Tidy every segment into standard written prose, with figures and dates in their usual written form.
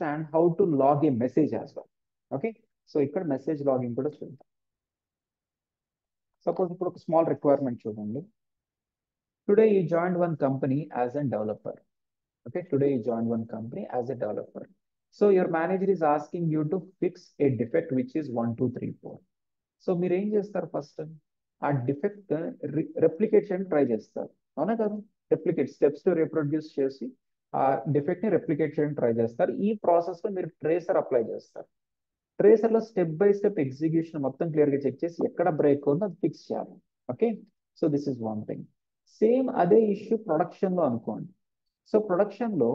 Understand how to log a message as well. Okay, so ఇక్కడ message logging కూడా చూద్దాం. Suppose ఇప్పుడు ఒక స్మాల్ రిక్వైర్మెంట్ చూడండి. Today you join one company as an developer. Okay, today you joined one company as a developer. So your manager is asking you to fix a defect which is 1, 2, 3, 4. So మీరు ఏం చేస్తారు? First ఆ defect replicate చేయడానికి try చేస్తారు, అవునా కదా? Replicate steps to reproduce చేసి ఆ డిఫెక్ట్ ని రెప్లికేట్ చేయడానికి ట్రై చేస్తారు. ఈ ప్రాసెస్ లో మీరు ట్రేసర్ అప్లై చేస్తారు. ట్రేసర్ లో స్టెప్ బై స్టెప్ ఎగ్జిక్యూషన్ మొత్తం క్లియర్ గా చెక్ చేసి ఎక్కడ బ్రేక్ ఉందో అది ఫిక్స్ చేయాలి. Okay, so this is one thing. Same అదే ఇష్యూ ప్రొడక్షన్ లో అనుకోండి. సో ప్రొడక్షన్ లో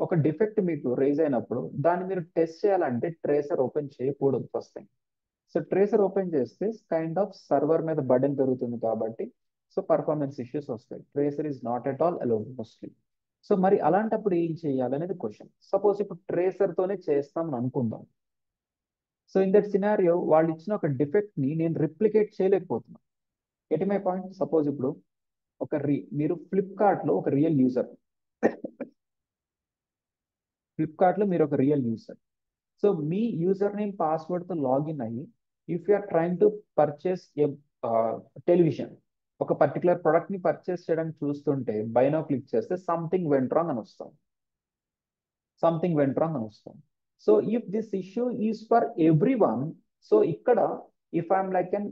ఒక డిఫెక్ట్ మీకు రేజ్ అయినప్పుడు దాన్ని మీరు టెస్ట్ చేయాలంటే ట్రేసర్ ఓపెన్ చేయకూడదు first thing. So tracer open చేస్తే కైండ్ ఆఫ్ సర్వర్ మీద బర్డెన్ పెరుగుతుంది కాబట్టి సో పర్ఫార్మెన్స్ ఇష్యూస్ వస్తాయి. Tracer is not at all allowed mostly. So మరి అలాంటప్పుడు ఏం చేయాలనేది క్వశ్చన్. సపోజ్ ఇప్పుడు ట్రేసర్ తోనే చేస్తాం అని అనుకుందాం. సో ఇన్ దట్ సినారియో వాళ్ళు ఇచ్చిన ఒక డిఫెక్ట్ ని నేను రిప్లికేట్ చేయలేకపోతున్నాను. Get my point? సపోజ్ ఇప్పుడు మీరు ఫ్లిప్కార్ట్ లో ఒక రియల్ యూజర్. ఫ్లిప్కార్ట్ లో మీరు ఒక రియల్ యూజర్. సో మీ యూజర్ నేమ్ పాస్వర్డ్ తో లాగిన్ అయ్యి if you are trying to purchase a television, ఒక పర్టికులర్ ప్రొడక్ట్ ని పర్చేస్ చేయడానికి చూస్తుంటే బై నౌ క్లిక్ చేస్తే సంథింగ్ వెంట్ రాంగ్ అని వస్తాం. సంథింగ్ వెంట్ రాంగ్ అని వస్తాం. So if this issue is for everyone, so ఇక్కడ if I'm like an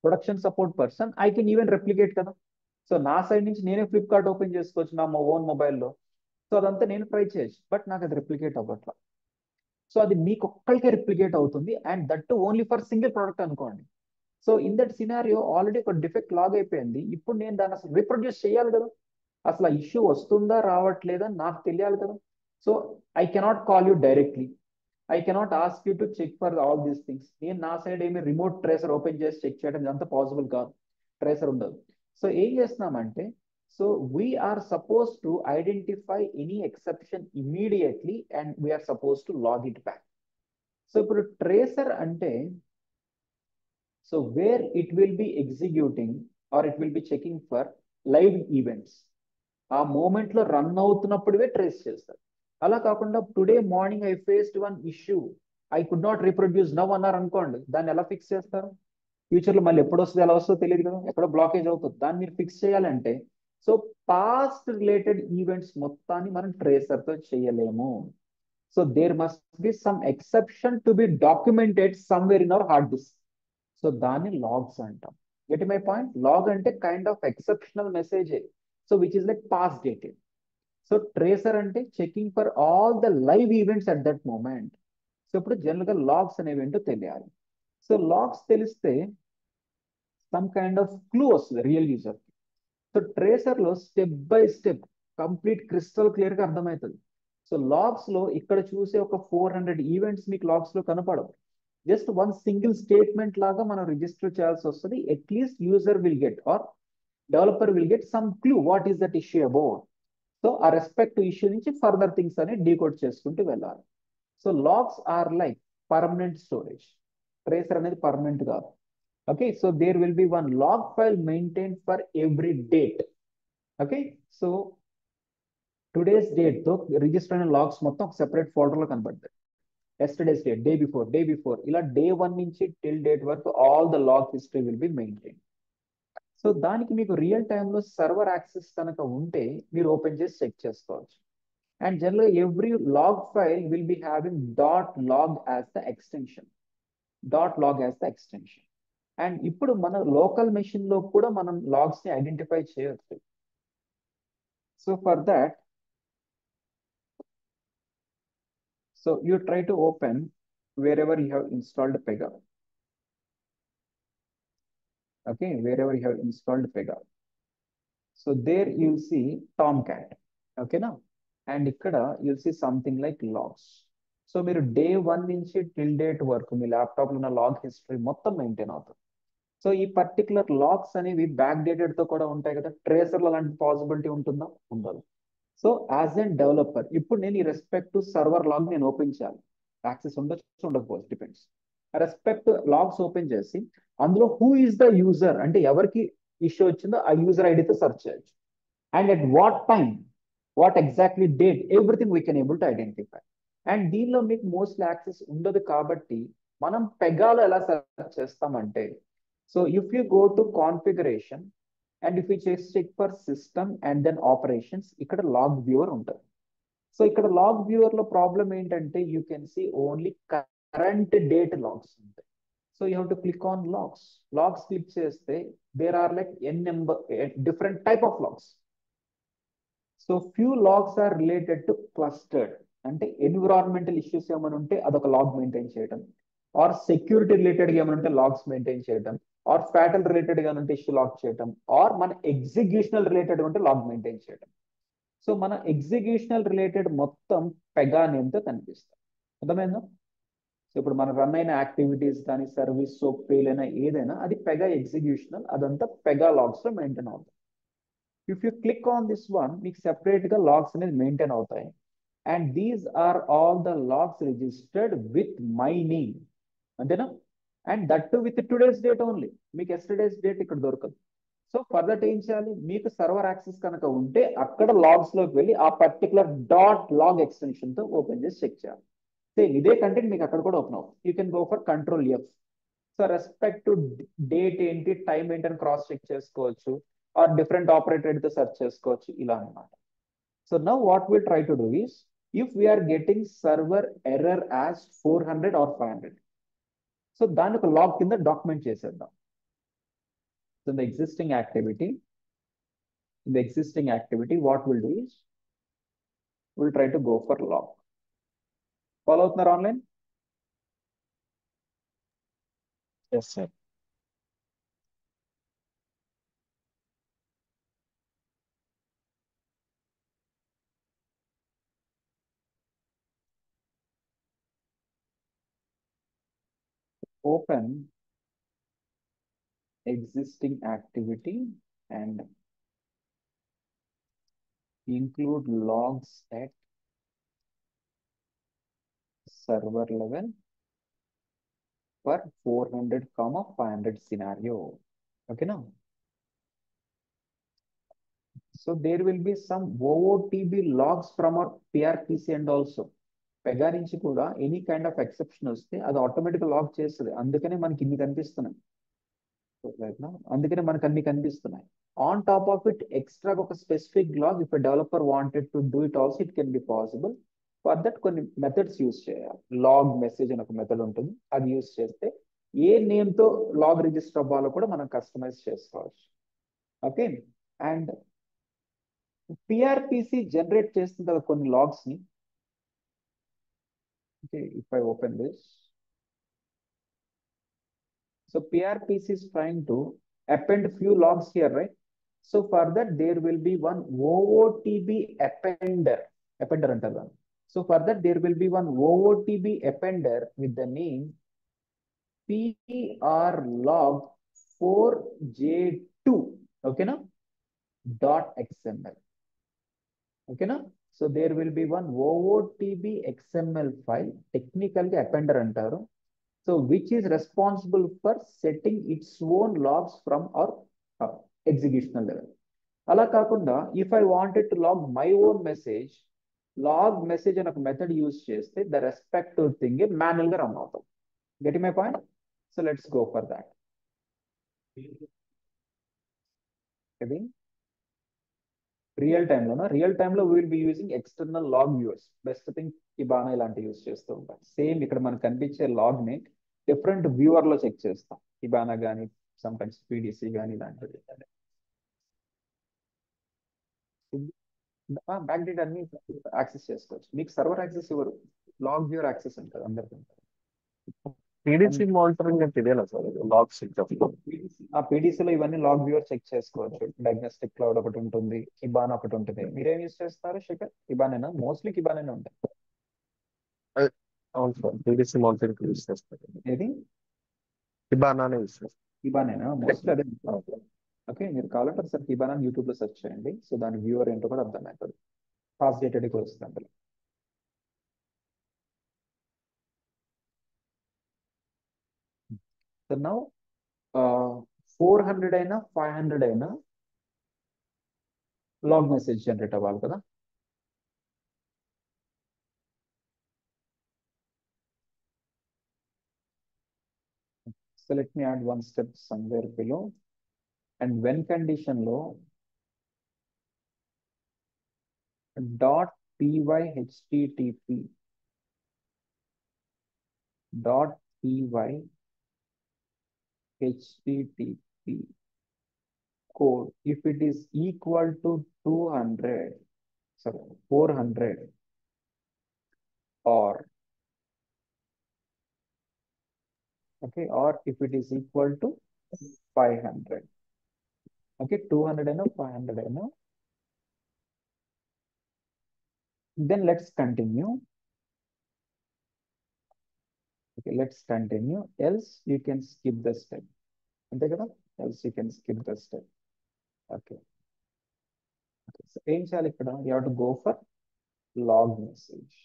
production support person I can even replicate కదా. సో నా సైడ్ నుంచి నేనే ఫ్లిప్కార్ట్ ఓపెన్ చేసుకోవచ్చు నా ఓన్ మొబైల్లో. సో అదంతా నేను ట్రై చేయొచ్చు, బట్ నాకు అది రిప్లికేట్ అవ్వట్లా. సో అది మీకు ఒక్కరికే రిప్లికేట్ అవుతుంది, and that only for single product అనుకోండి. So in that scenario already ఒక డిఫెక్ట్ లాగ్ అయిపోయింది. ఇప్పుడు నేను దాన్ని అసలు రీప్రొడ్యూస్ చేయాలి కదా. అసలు ఆ ఇష్యూ వస్తుందా రావట్లేదా నాకు తెలియాలి కదా. So I cannot call you directly, I cannot ask you to check for all these things. నేను నా సైడ్ ఏమి రిమోట్ ట్రేసర్ ఓపెన్ చేసి చెక్ చేయడం ఇదంతా పాసిబుల్ కాదు, ట్రేసర్ ఉండదు. సో ఏం చేస్తున్నామంటే, so we are suppose to identify any exception immediately and we are suppose to log it back. So ఇప్పుడు ట్రేసర్ అంటే, so where it will be executing or it will be checking for live events. ఆ moment లో run అవుతున్నప్పుడే trace చేస్తారు. అలా కాకుండా today morning I faced one issue, I could not reproduce now అన్నారు అనుకోండి, దాన్ని ఎలా ఫిక్స్ చేస్తారు? ఫ్యూచర్ లో మళ్ళీ ఎప్పుడు వస్తుంది ఎలా వస్తుందో తెలియదు కదా, ఎక్కడో బ్లాకేజ్ అవుతుంది. దాన్ని మీరు ఫిక్స్ చేయాలంటే సో పాస్ట్ రిలేటెడ్ ఈవెంట్స్ మొత్తాన్ని మనం ట్రేసర్ తో చేయలేము. So there must be some exception to be documented somewhere in our hard disk. So దాన్ని లాగ్స్ అంటాం. Get my point? లాగ్ అంటే kind of exceptional message, so which is like past dated. So tracer అంటే checking for all the live events at that moment. So ఇప్పుడు general గా logs అనేవి ఏంటో తెలియాలి. So logs తెలిస్తే some kind of clue వస్తుంది real user. So tracer లో step by step complete crystal clear గా అర్థమవుతుంది. సో లాగ్స్ లో ఇక్కడ చూసే ఒక 400 ఈవెంట్స్ మీకు లాగ్స్ లో కనపడవు. జస్ట్ వన్ సింగిల్ స్టేట్మెంట్ లాగా మనం రిజిస్టర్ చేయాల్సి వస్తుంది. At least user will get or developer will get some clue what is that issue about. So ఆ రెస్పెక్ట్ ఇష్యూ నుంచి ఫర్దర్ థింగ్స్ అని డీకోడ్ చేసుకుంటూ వెళ్ళాలి. So logs are like permanent storage. Tracer అనేది పర్మనెంట్ కాదు. Okay, so there will be one log file maintain for every date. Okay, so today's date తో register అయిన లాగ్స్ మొత్తం ఒక సెపరేట్ ఫోల్డర్ లో కనబడతాయి. ఎస్టర్డేస్ డేట్, డే బిఫోర్ ఇలా డే 1 నుంచి టిల్ డేట్ వరకు all the log history will be maintain. So దానికి మీకు రియల్ టైంలో సర్వర్ యాక్సెస్ కనుక ఉంటే మీరు ఓపెన్ చేసి చెక్ చేసుకోవచ్చు. And general every log file will be having dot log as the extension. Dot log as the extension. And ఇప్పుడు మన లోకల్ మెషిన్ లో కూడా మనం లాగ్స్ ని ఐడెంటిఫై చేయొచ్చు. So for that, so you try to open wherever you have installed Pega. Okay, wherever you have installed Pega. So there you'll see Tomcat. Okay now, and ikkada you'll see something like logs. So మీరు day 1 నుంచి till date వరకు మీ laptop లో ఉన్న log history మొత్తం maintain అవుతుంది. So ఈ particular logs అనేవి back dated తో కూడా ఉంటాయి కదా. ట్రేసర్ లో అలాంటి పాసిబిలిటీ ఉంటుందా? ఉండదు. సో యాజ్ ఎన్ డెవలపర్ ఇప్పుడు నేను ఈ రెస్పెక్ట్ టు సర్వర్ లాగ్ నేను ఓపెన్ చేయాలి. యాక్సెస్ ఉండొచ్చు ఉండకపోవచ్చు, డిపెండ్స్. రెస్పెక్ట్ లాగ్స్ ఓపెన్ చేసి అందులో హూ ఈస్ ద యూజర్ అంటే ఎవరికి ఇష్యూ వచ్చిందో ఆ యూజర్ ఐడితో సెర్చ్ చేయొచ్చు. And at what time what exactly date, everything we can able to identify. And దీనిలో మీకు మోస్ట్లీ యాక్సెస్ ఉండదు కాబట్టి మనం పెగాలో ఎలా సెర్చ్ చేస్తామంటే, so if you go to configuration and if you check for system and then operations, ఇక్కడ log viewer ఉంటుంది. So ఇక్కడ లాగ్ వ్యూవర్ లో ప్రాబ్లం ఏంటంటే you can see only current date logs ఉంటాయి. So you have to click on logs. Logs click చేస్తే there are like an number different type of logs. So few logs are related to clustered, అంటే environmental issues ఏమైనా ఉంటే అదొక log maintain చేయడం, are security related గా ఏమైనా ఉంటే logs maintain చేయడం, ఆర్ ఫ్యాటల్ రిలేటెడ్ గా ఉంటే ఇష్యూ లాగ్ చేయడం, ఆర్ మన ఎగ్జిక్యూషనల్ రిలేటెడ్ ఉంటే లాగ్ మెయింటైన్ చేయడం. సో మన ఎగ్జిక్యూషనల్ రిలేటెడ్ మొత్తం పెగా నేమ్ తో కనిపిస్తాయి. అర్థమైందా? సో ఇప్పుడు మనం రన్ అయిన యాక్టివిటీస్ కానీ సర్వీస్ సో ఫెయిల్ అయినా ఏదైనా అది పెగా ఎగ్జిక్యూషనల్, అదంతా పెగా లాగ్స్ లో మెయింటైన్ అవుతుంది. If you click on this one, మీకు సెపరేట్ గా లాగ్స్ అనేది మెయింటైన్ అవుతాయి. And these are all the logs registered with my name, అంతేనా? And that with today's date only, మీకు ఎస్టర్డేస్ డేట్ ఇక్కడ దొరకదు. సో ఫర్దర్ ఏం చేయాలి, మీకు సర్వర్ యాక్సెస్ కనుక ఉంటే అక్కడ లాగ్స్ లోకి వెళ్ళి ఆ పర్టికులర్ డాట్ లాగ్ ఎక్స్టెన్షన్ తో ఓపెన్ చేసి చెక్ చేయాలి. సేమ్ ఇదే కంటెంట్ మీకు అక్కడ కూడా ఓపెన్ అవుతుంది. You can go for control F. So respect to date ఏంటి, టైం ఏంటి అని క్రాస్ చెక్ చేసుకోవచ్చు, ఆర్ డిఫరెంట్ ఆపరేటర్ తో సెర్చ్ చేసుకోవచ్చు, ఇలా అన్నమాట. So now what will try to do is, if we are getting server error as 400 or 500, so దాన్ని ఒక లాగ్ కింద డాక్యుమెంట్ చేసేద్దాం. So the existing activity, in the existing activity, what we'll do is we'll try to go for log. Follow అవుతున్నారు online? Yes sir. Open existing activity and include logs at server level for 400, 500 scenario. Okay now. So there will be some OOTB logs from our PRPC and also Pega నుంచి కూడా any kind of exception వస్తే అది automatic log చేస్తుంది. అందుకనే మనకి ఇన్ని కనిపిస్తున్నాయి. అందుకనే మనకు అన్ని కనిపిస్తున్నాయి. On top of it extra ఒక specific log, if developer wanted to do it also it can be possible. For that కొన్ని మెథడ్స్ యూజ్ చేయాలి. లాగ్ మెసేజ్ అని ఒక మెథడ్ ఉంటుంది, అది యూజ్ చేస్తే ఏ నేమ్ తో లాగ్ రిజిస్టర్ అవ్వాలో కూడా మనం కస్టమైజ్ చేసుకోవచ్చు. ఓకే. అండ్ పిఆర్పిసి జనరేట్ చేస్తుంది కదా కొన్ని లాగ్స్ ని. Okay, if I open this, so PRPC is trying to append few logs here, right? So for that there will be one OOTB appender, appender antaru. So for that there will be one OOTB appender with the name PRlog 4J2, okay na, .xml, okay na. So there will be one OOTB XML file, technically appender antaru. So which is responsible for setting its own logs from our executional level. అలా కాకుండా if I wanted to log my own message, log message అని ఒక method use చేస్తే the respective thing manual గా run అవుతాం. Get my point? So let's go for that. ఇది real టైంలోనా? Real టైంలో will be using external log viewers. Best thing Kibana ఇలాంటి use చేస్తూ ఉంటాం. సేమ్ ఇక్కడ మనకు కనిపించే లాగ్ ని డిఫరెంట్ వ్యూవర్ లో చెక్ చేస్తాం. కిబానా కానీ సమ్ టైమ్స్ పీడిసి కానీ ఇలాంటివి. బ్యాక్ డేటా అన్ని యాక్సెస్ చేసుకోవచ్చు. మీకు సర్వర్ యాక్సెస్ ఇవ్వరు, లాగ్ వ్యూవర్ యాక్సెస్ ఉంటుంది అందరికీ. పీడీసీ మానిటరింగ్ అంటే ఇదేనా సార్, లాగ్ చెక్? ఆ పీడీసీలో ఇవన్నీ లాగ్ వ్యూవర్ చెక్ చేసుకోవచ్చు. డయాగ్నోస్టిక్ క్లౌడ్ ఒకటి ఉంటుంది, కిబానా ఒకటి ఉంటుంది. మీరేం యూజ్ చేస్తారు శేఖర్? కిబానేనా? మోస్ట్లీ కిబానే ఉంటాయి. అవును సార్, పీడీసీ మానిటరింగ్ యూజ్ చేస్తారు. ఏది? కిబానానే యూజ్ చేస్తారు. కిబానేనా? మోస్ట్లీ అదే. ఓకే, మీరు కావాలంటే సార్ కిబానా యూట్యూబ్ లో సెర్చ్ చేయండి. సో దాని వ్యూవర్ ఏంటో కూడా అర్థమవుతుంది. ఫాస్ట్ డేటెడ్ కూడా వస్తుంది అందులో. సో నౌ 400 అయినా 500 అయినా లాగ్ మెసేజ్ జనరేట్ అవ్వాలి కదా. So let me add one step somewhere below. And when condition low, dot py http dot py http code, if it is equal to 200, sorry, 400, or okay, or if it is equal to 500. Okay, 200 and 500 and then let's continue. Okay, let's continue. Else you can skip the step. అంతే కదా? Else you can skip the step. Okay. Okay. So ఏం చేయాలి ఇక్కడ? You have to go for log message.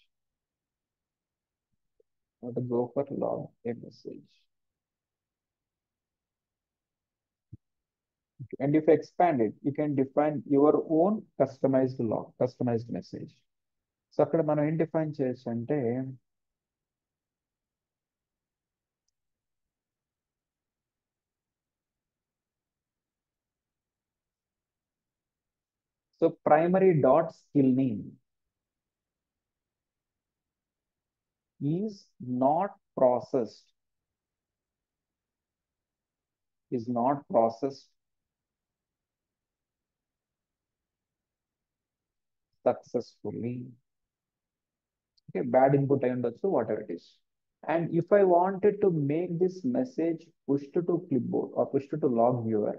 You have to go for log a message. Okay. And if you expand it, you can define your own customized log, customized message. So అక్కడ మనం ఏం define చేయొచ్చు అంటే so primary dot skill name is not processed, is not processed successfully. Okay, bad input అయి ఉండొచ్చు, whatever it is. And if I wanted to make this message pushed to clipboard or pushed to log viewer,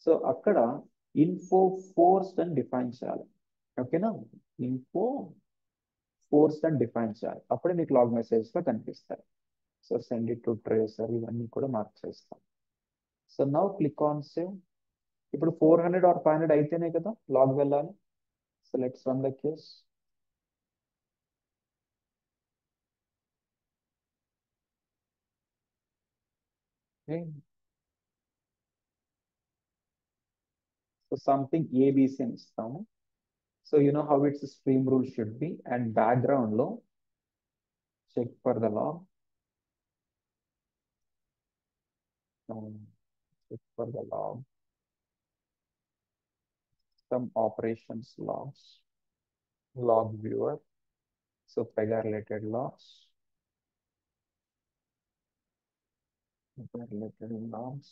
so అక్కడ info forced అని define చేయాలి. ఓకేనా? info forced అని define చేయాలి. అప్పుడే మీకు లాగ్ మెసేజ్ గా కనిపిస్తాయి. So send it to tracer, ఇవన్నీ కూడా మార్క్ చేస్తాం. So now click on save. ఇప్పుడు 400 or 500 అయితేనే కదా లాగ్ వెళ్ళాలి. So let's run the case. So something ABC అని ఇస్తాము. So you know how its stream rule should be, and background లో check for the log. Check for the log. Some operations logs. Log viewer. So Pega related logs. Pega related logs.